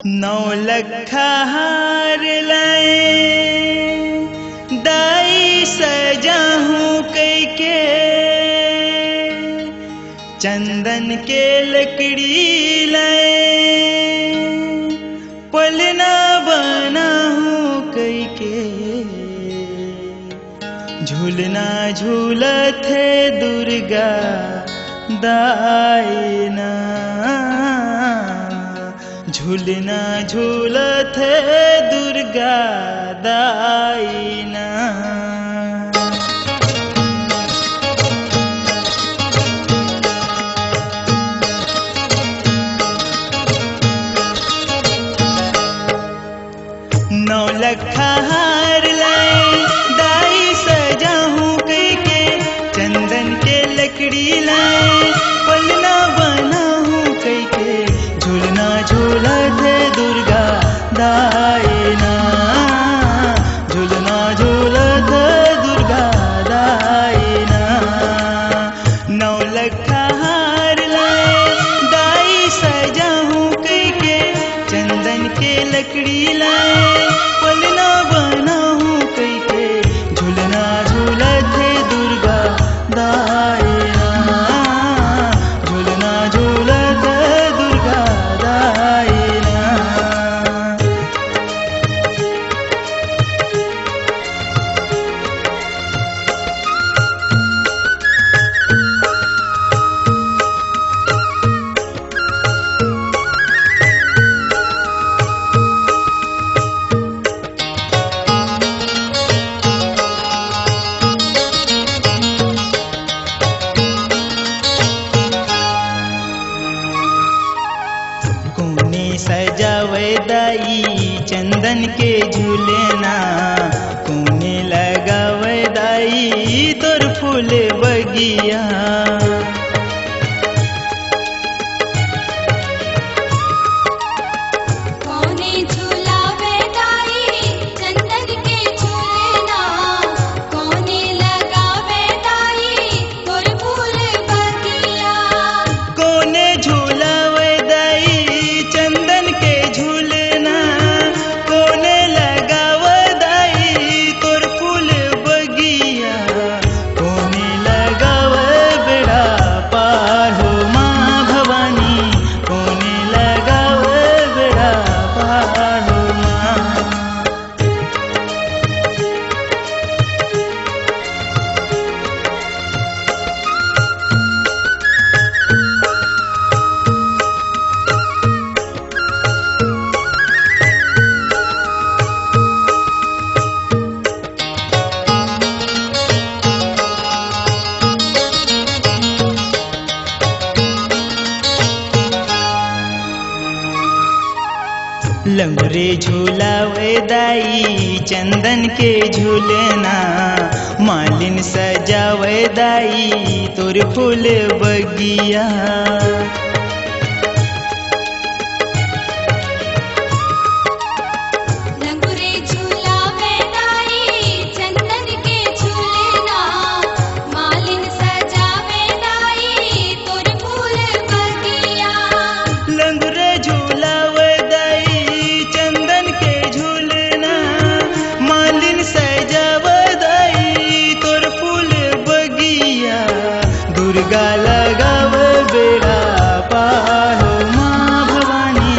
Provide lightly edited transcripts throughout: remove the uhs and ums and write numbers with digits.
नौलखा हार लाए दाई सजाहूं कई के चंदन के लकड़ी लाए पलना बनाहूं कई के झूलना झूलत है दुर्गा दायना झूलना झूलत है दुर्गा दायना। नौलखा हार लाए दाई सजाहूं कई के चंदन के लकड़ी लाए पलना बनाहूं कई के झूलना झूलत है दुर्गा दायना झूलना झूलत है दुर्गा दायना। नौलखा हार लाए दाई सजाहूं कई के चंदन के लकड़ी लाए पलना बनाहूं कई के झूलना झूलत है दुर्गा दायना झूलना झूलत है दुर्गा दायना। कोने सजावे दाई चंदन के झूलना कोने लगावे दाई तोर फूल बगिया कोने झूलावे दाई चंदन के झूलना कोने लगावे दाई तोर फूल बगिया कोने झूलावे दाई चंदन के झूलना कोने लगावे दाई तोर फूल बगिया कोने लगावे बेड़ा पार हो माँ भवानी कोने लगावे बेड़ा पार हो माँ। लंगरे झूलावे दाई चंदन के झूलना मालिन सजावे दाई तोर फूल बगिया लंगुरे झूलावे दाई चंदन के झूलना मालिन सजावे दाई तोर फूल बगिया लंगरे झूलावे दाई चंदन के झूलना मालिन सजावे दाई तोर फूल बगिया दुर्गा लगावे बेड़ा पार हो माँ भवानी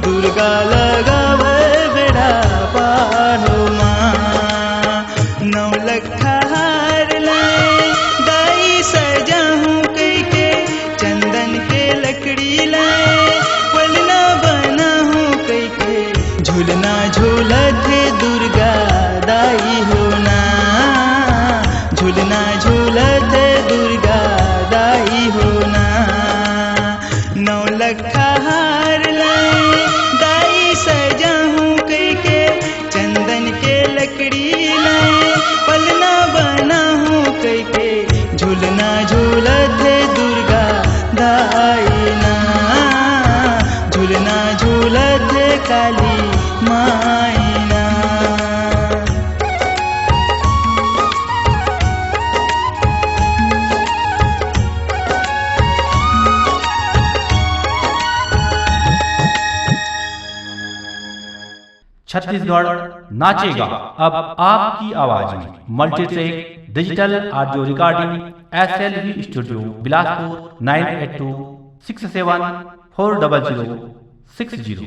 दुर्गा लगावे बेड़ा पार हो माँ। नौलखा हार लाए दाई सजाहूं कई के चंदन के लकड़ी लाए पलना बनाहूं कई के झूलना झूलत है दुर्गा दाई होना झूलना झूलत है दुर्गा दाई होना। नौलखा हार लाए दाई सजाहूं कई के चंदन के लकड़ी लाए पलना बनाहूं कई के झूलना झूलत है दुर्गा दायना झूलना झूलत है काली मायना। छत्तीसगढ़ नाचेगा अब आपकी आवाज में। Multitrack digital audio recording SLV studio Bilaspur 9826740060।